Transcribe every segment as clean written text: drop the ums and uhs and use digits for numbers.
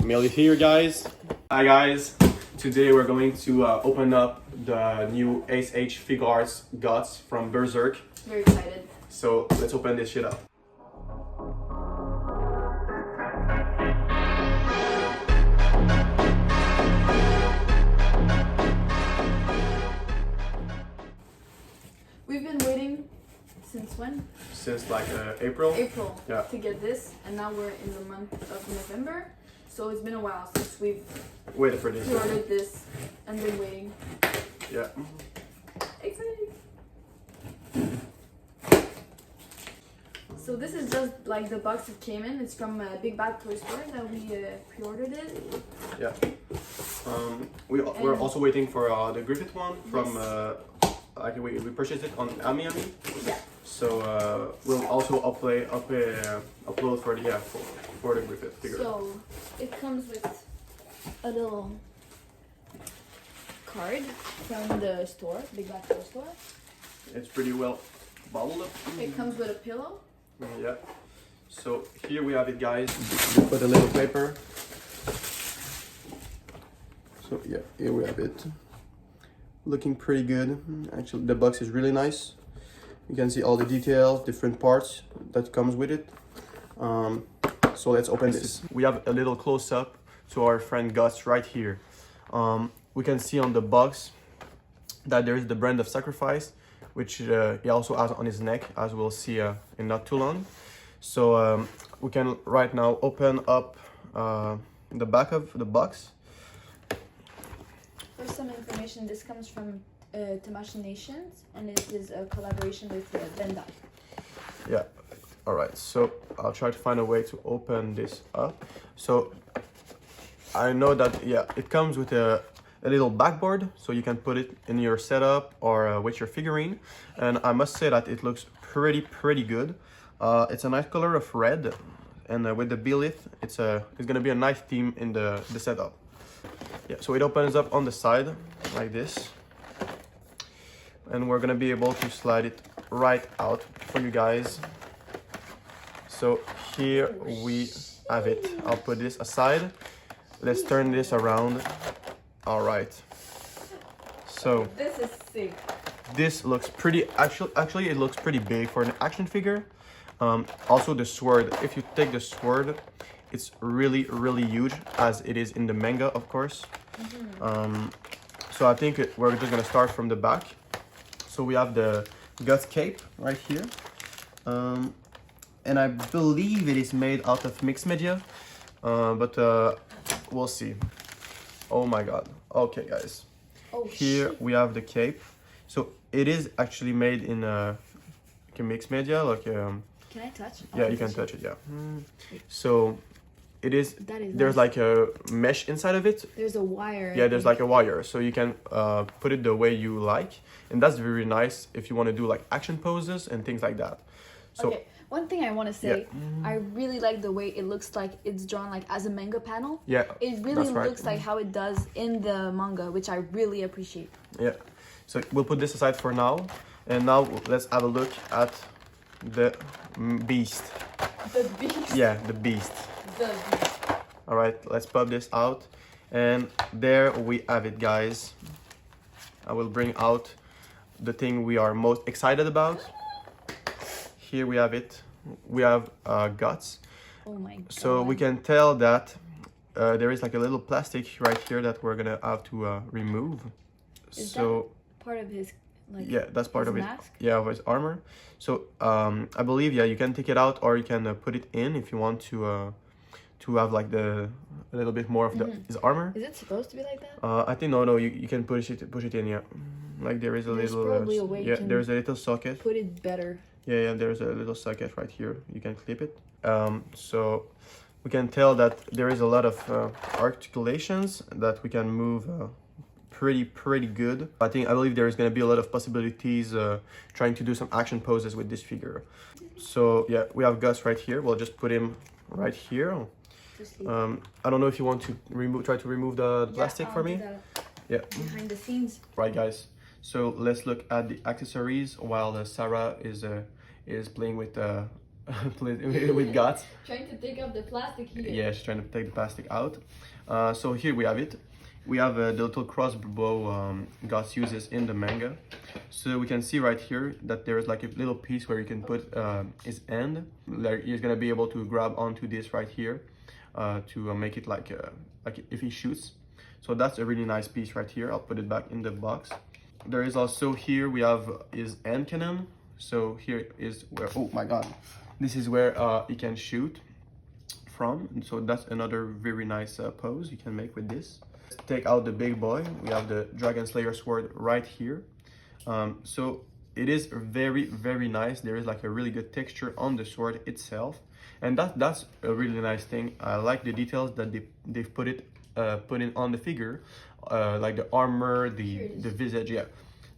Melly here, guys. Hi guys, today we're going to open up the new SHFiguarts guts from Berserk. Very excited. So let's open this shit up. We've been waiting since when? Since like April. April, yeah, to get this, and now we're in the month of November. So it's been a while since we've waited for this. pre-ordered this and been waiting. Yeah. Exciting. So this is just like the box it came in. It's from Big Bad Toy Store that we pre-ordered it. Yeah. We're also waiting for the Griffith one from. Yes. Like we purchased it on Amiami. Yeah. So we'll also upload for the for the Griffith figure. So it comes with a little card from the store, Big Bad Toy Store. It's pretty well bubbled up. It comes with a pillow. Yeah. So here we have it, guys. We put a little paper. So yeah, here we have it. Looking pretty good. Actually, the box is really nice. You can see all the details, different parts that comes with it. So let's open this. We have a little close-up to our friend Gus right here. We can see on the box that there is the brand of sacrifice, which he also has on his neck, as we'll see in not too long. So we can right now open up the back of the box. For some information, this comes from Tamashii Nations, and it is a collaboration with Bandai. Yeah, all right, so I'll try to find a way to open this up. So I know that, yeah, it comes with a little backboard, so you can put it in your setup or with your figurine. And I must say that it looks pretty good. It's a nice color of red, and with the Belith, it's gonna be a nice theme in the setup. Yeah, so it opens up on the side like this, and we're gonna be able to slide it right out for you guys. So here we have it. I'll put this aside. Let's turn this around. All right. So this is sick. this looks pretty. Actually, it looks pretty big for an action figure. Also, the sword. If you take the sword, it's really huge, as it is in the manga, of course. So I think we're just gonna start from the back. So we have the Guts cape right here, and I believe it is made out of mixed media, but we'll see. Oh my god. Okay, guys. Oh, here shit. we have the cape. So it is actually made in mixed media, like Can I touch? yeah, you can touch it. Yeah. So it is. That is there's nice. like a mesh inside of it. There's a wire. Yeah, there's like a wire, so you can put it the way you like, and that's very nice if you want to do like action poses and things like that. So okay, one thing I want to say, I really like the way it looks like it's drawn like as a manga panel. yeah, It really that's right. looks like how it does in the manga, which I really appreciate. Yeah. So we'll put this aside for now, and now let's have a look at the beast. The beast. Yeah, the beast. The beast. All right, let's pop this out, and there we have it, guys. I will bring out the thing we are most excited about. Here we have it. We have guts. Oh my god. So we can tell that there is like a little plastic right here that we're gonna have to remove. Is So that part of his like? yeah, that's part his of it. mask? Yeah, of his armor. So I believe, yeah, you can take it out, or you can put it in if you want to have like a little bit more of his armor. Is it supposed to be like that? I think no, you can push it in. Yeah, like there is a There's little probably a way you yeah, can there's a little socket. Put it better. Yeah, there's a little socket right here. You can clip it. So we can tell that there is a lot of articulations that we can move pretty good. I believe there is going to be a lot of possibilities trying to do some action poses with this figure. So yeah, we have Gus right here. We'll just put him right here. I don't know if you want to try to remove the plastic for me. Yeah. Behind the scenes. Right, guys. So let's look at the accessories while Sarah is playing with with guts. Trying to take out the plastic here. Yeah, she's trying to take the plastic out. So here we have it. We have the little crossbow Guts uses in the manga. So we can see right here that there's like a little piece where you can put his hand. Like he's gonna be able to grab onto this right here to make it like if he shoots. So that's a really nice piece right here. I'll put it back in the box. There is also here we have his hand cannon. So here is where, oh my god, this is where he can shoot from. And so that's another very nice pose you can make with this. Let's take out the big boy. We have the Dragon Slayer sword right here. So it is very nice. There is like a really good texture on the sword itself, and that's a really nice thing. I like the details that they've put in on the figure, like the armor, the visage, yeah,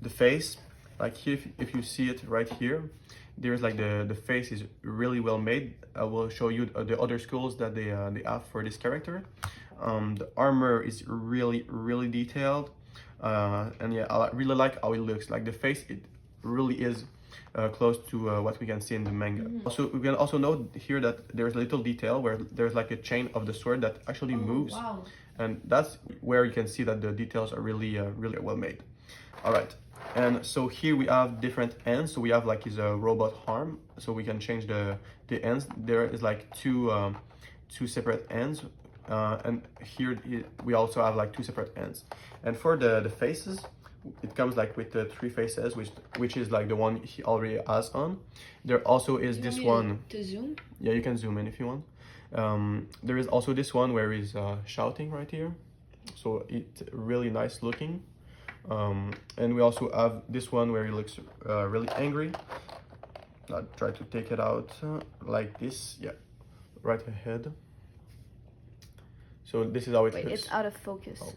the face. Like here, if you see it right here, there's like the face is really well made. I will show you the other skulls that they have for this character. The armor is really detailed, and yeah, I really like how it looks. Like the face, it really is close to what we can see in the manga. Also, we can also note here that there's a little detail where there's like a chain of the sword that actually moves. Wow. And that's where you can see that the details are really well made. All right, and so here we have different ends. So we have like his robot arm, so we can change the ends. There is like two separate ends, and here we also have like two separate ends. And for the faces, it comes like with the three faces, which is like the one he already has on. There also is this one. To zoom? Yeah, you can zoom in if you want. There is also this one where he's shouting right here, so it's really nice looking. And we also have this one where he looks really angry. I'll try to take it out like this. Yeah, right ahead. So this is how it looks. It's out of focus. Oh.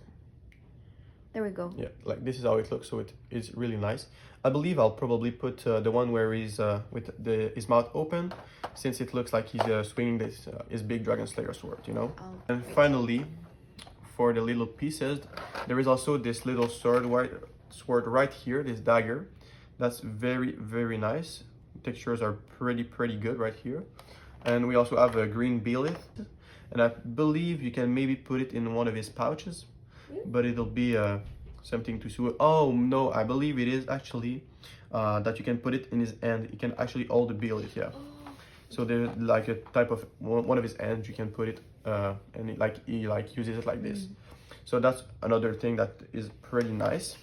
There we go. Yeah, like this is how it looks. So it is really nice. I believe I'll probably put the one where he's with his mouth open, since it looks like he's swinging this his big Dragon Slayer sword, you know. Oh, and finally, for the little pieces, there is also this little sword right here, this dagger. That's very nice. Textures are pretty good right here. And we also have a green billet, and I believe you can maybe put it in one of his pouches, but it'll be something to sew. Oh no, I believe it is actually that you can put it in his hand. You can actually hold the billet, yeah. So there's like a type of one of his hands you can put it and he uses it like this. So that's another thing that is pretty nice.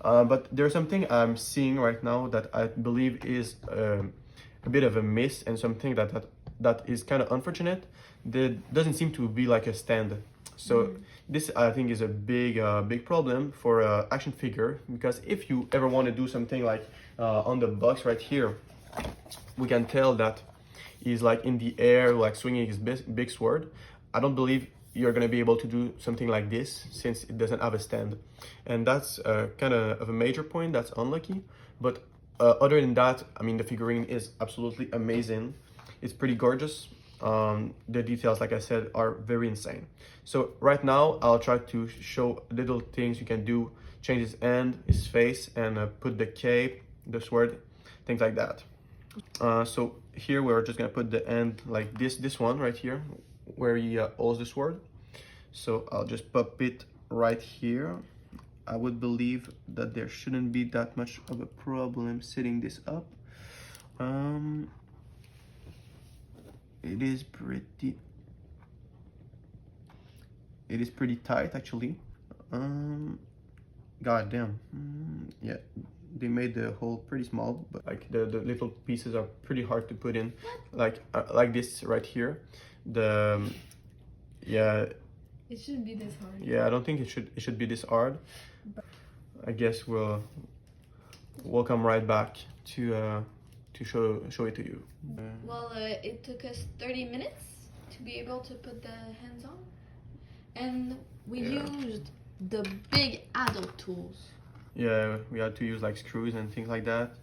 But there's something I'm seeing right now that I believe is a bit of a miss, and something that is kind of unfortunate. There doesn't seem to be like a stand. So this, I think, is a big problem for an action figure, because if you ever want to do something like on the box right here, we can tell that he's like in the air, like swinging his big sword. I don't believe you're going to be able to do something like this, since it doesn't have a stand, and that's kind of a major point that's unlucky. But other than that, I mean, the figurine is absolutely amazing. It's pretty gorgeous. The details, like I said, are very insane. So right now I'll try to show little things you can do: change his hand, his face, and put the cape, the sword, things like that. So here we're just gonna put the end like this one right here, where he holds the sword. So I'll just pop it right here. I would believe that there shouldn't be that much of a problem setting this up. It is pretty tight, actually. God damn. Yeah, they made the hole pretty small, but like the little pieces are pretty hard to put in, like this right here. Yeah, it shouldn't be this hard. Yeah, I don't think it should be this hard. I guess we'll come right back to show it to you. Well, it took us 30 minutes to be able to put the hands on, and we used the big adult tools. Yeah, we had to use like screws and things like that,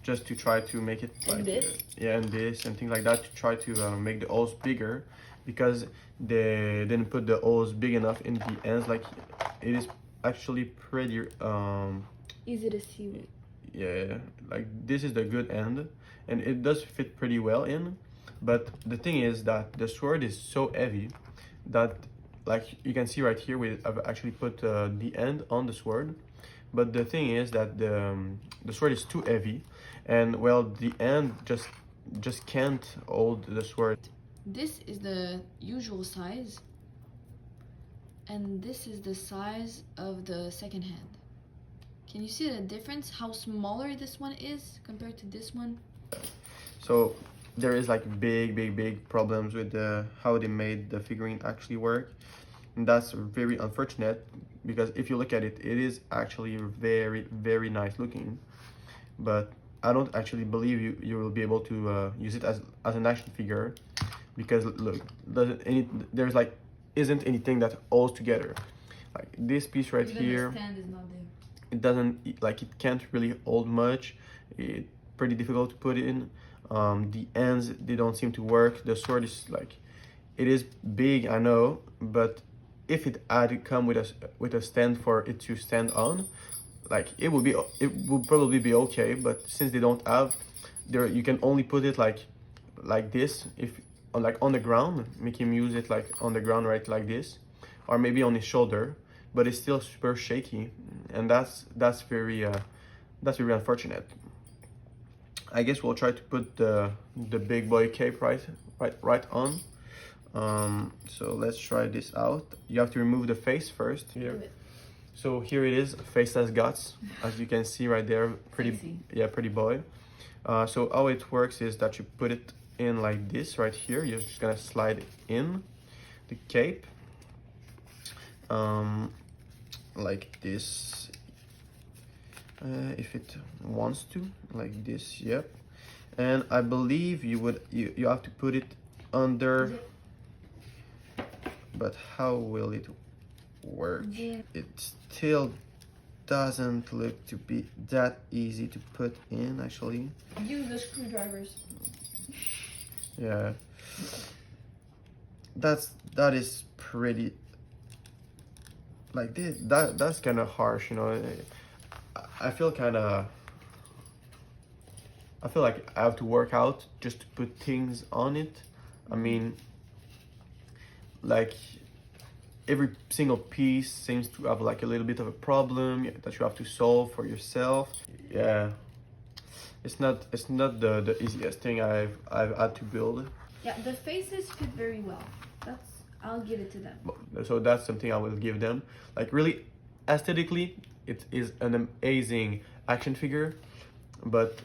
just to try to make it like and this. And this and things like that, to try to make the holes bigger, because they didn't put the holes big enough in the ends. Like, it is actually pretty easy to see. Yeah, like this is the good end, and it does fit pretty well in. But the thing is that the sword is so heavy that, like you can see right here, I've actually put the end on the sword. But the thing is that the sword is too heavy, and well, the end just can't hold the sword. This is the usual size, and this is the size of the second hand. Can you see the difference? How smaller this one is compared to this one? So there is like big problems with how they made the figurine actually work, and that's very unfortunate, because if you look at it, it is actually very nice looking, but I don't actually believe you will be able to use it as an action figure, because look, there's like isn't anything that holds together. Like this piece right Even here, the stand is not there. it doesn't, like, it can't really hold much. It's pretty difficult to put in. The ends, they don't seem to work. The sword is like, it is big, I know, but if it had come with a stand for it to stand on, like it would probably be okay. But since they don't have, there you can only put it like this, if like on the ground, make him use it like on the ground, right, like this, or maybe on his shoulder, but it's still super shaky, and that's very unfortunate. I guess we'll try to put the big boy cape right on. So let's try this out. You have to remove the face first here. So here it is, faceless guts, as you can see right there. Pretty, yeah, pretty boy. So how it works is that you put it in like this right here. You're just gonna slide in the cape, like this, if it wants to, like this. Yep. And I believe you have to put it under. But how will it work? It still doesn't look to be that easy to put in, actually. Use the screwdrivers. Yeah, that is pretty, like this, that's kind of harsh, you know. I feel like I have to work out just to put things on it. I mean, like every single piece seems to have like a little bit of a problem that you have to solve for yourself. Yeah, it's not the easiest thing I've had to build. Yeah, the faces fit very well. I'll give it to them. So that's something I will give them. Like really, aesthetically, it is an amazing action figure, but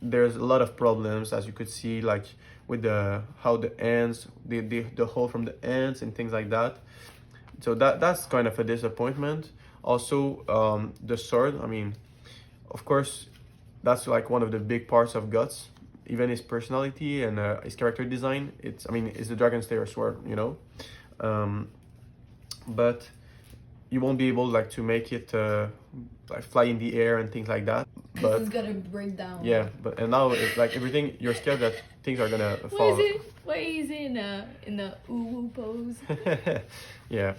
there's a lot of problems, as you could see, like with how the ends, the hole from the ends and things like that. So that's kind of a disappointment. Also, the sword, I mean, of course, that's like one of the big parts of Guts. Even his personality and his character design, it's the Dragon Slayer sword, you know. But you won't be able like to make it like fly in the air and things like that. But it's gonna break down. Yeah, and now it's like everything, you're scared that things are gonna fall. Why is it in the ooh pose? Yeah,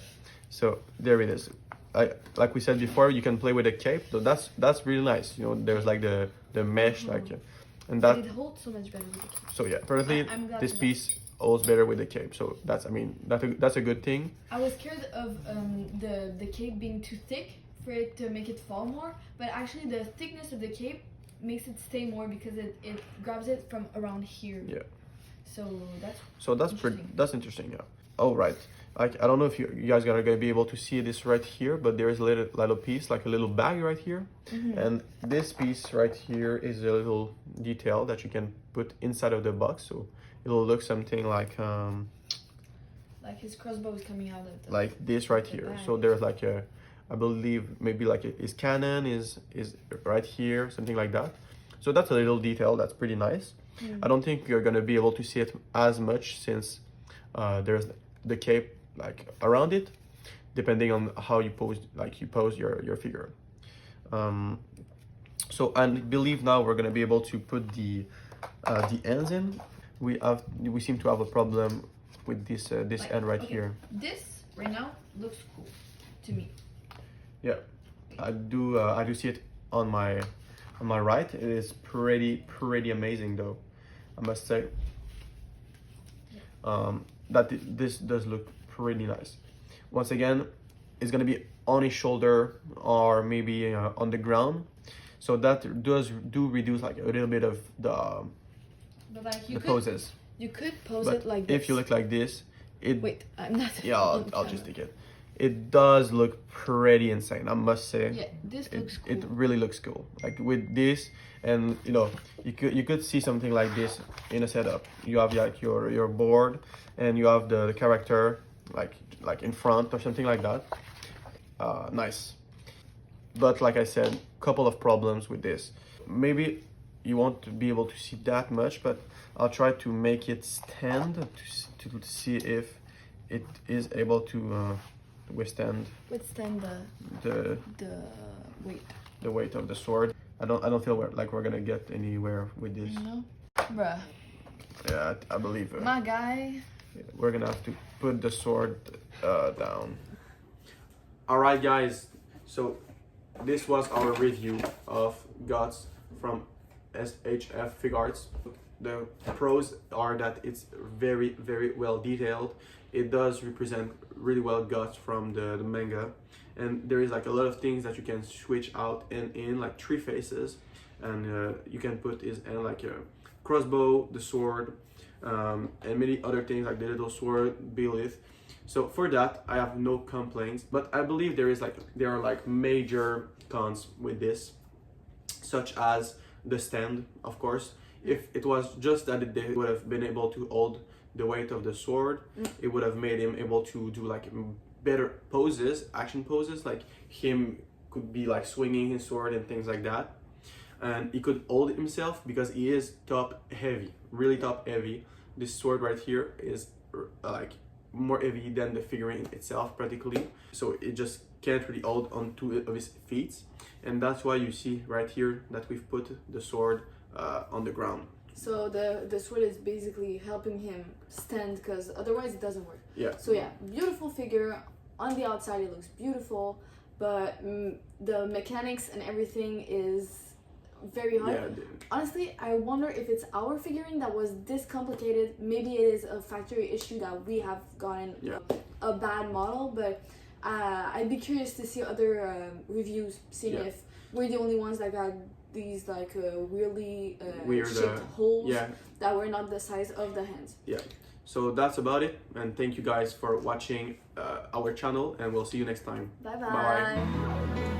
so there it is. Like we said before, you can play with a cape, so that's really nice. You know, there's like the mesh, like, and that it holds so much better with the cape. So yeah, apparently this piece holds better with the cape. So that's that's a good thing. I was scared of the cape being too thick for it to make it fall more, but actually the thickness of the cape makes it stay more because it grabs it from around here. Yeah. So that's interesting. Yeah. Oh right. Like I don't know if you guys are gonna be able to see this right here, but there is a little piece, like a little bag right here, and this piece right here is a little detail that you can put inside of the box, so it'll look something like his crossbow is coming out of like this right here. Bag. So there's like I believe maybe like his cannon is right here, something like that. So that's a little detail that's pretty nice. I don't think you're gonna be able to see it as much since there's the cape like around it, depending on how you pose your figure. So I believe now we're gonna be able to put the ends in. We seem to have a problem with this end right here. This right now looks cool to me. Yeah, I do see it on my right. It is pretty amazing though, I must say. this does look pretty nice. Once again, it's gonna be on his shoulder or maybe on the ground, so that do reduce like a little bit of the poses. You could pose But it like this. if you look like this, it Wait, I'm not. yeah, I'll just take it. It does look pretty insane, I must say. Yeah, this looks cool. It really looks cool. Like with this, and you know, you could see something like this in a setup. You have like your board, and you have the character like in front or something like that. Nice. But like I said, couple of problems with this. Maybe you won't be able to see that much, but I'll try to make it stand to see if it is able to withstand the weight. the weight of the sword. I don't feel like we're gonna get anywhere with this. No, bruh. Yeah, I believe My guy. we're gonna have to put the sword down. All right, guys. So this was our review of Guts from SHFiguarts. The pros are that it's very, very well detailed. It does represent really well Guts from the manga, and there is like a lot of things that you can switch out and in, like 3 faces, and you can put his and like a crossbow, the sword, and many other things like the little sword, Belith. So for that, I have no complaints, but I believe there are major cons with this, such as the stand, of course. If it was just that they would have been able to hold the weight of the sword, it would have made him able to do like better poses, action poses, like him could be like swinging his sword and things like that. And he could hold himself because he is top heavy, really top heavy. This sword right here is like more heavy than the figurine itself practically, so it just can't really hold on 2 of his feet, and that's why you see right here that we've put the sword on the ground. So the sword is basically helping him stand, because otherwise it doesn't work. Yeah. So yeah, beautiful figure. On the outside it looks beautiful, but the mechanics and everything is very hard. Yeah, honestly, I wonder if it's our figurine that was this complicated. Maybe it is a factory issue that we have gotten a bad model, but I'd be curious to see other reviews, seeing if we're the only ones that got these like weirdly shaped holes that were not the size of the hands. Yeah, so that's about it, and thank you guys for watching our channel, and we'll see you next time. Bye.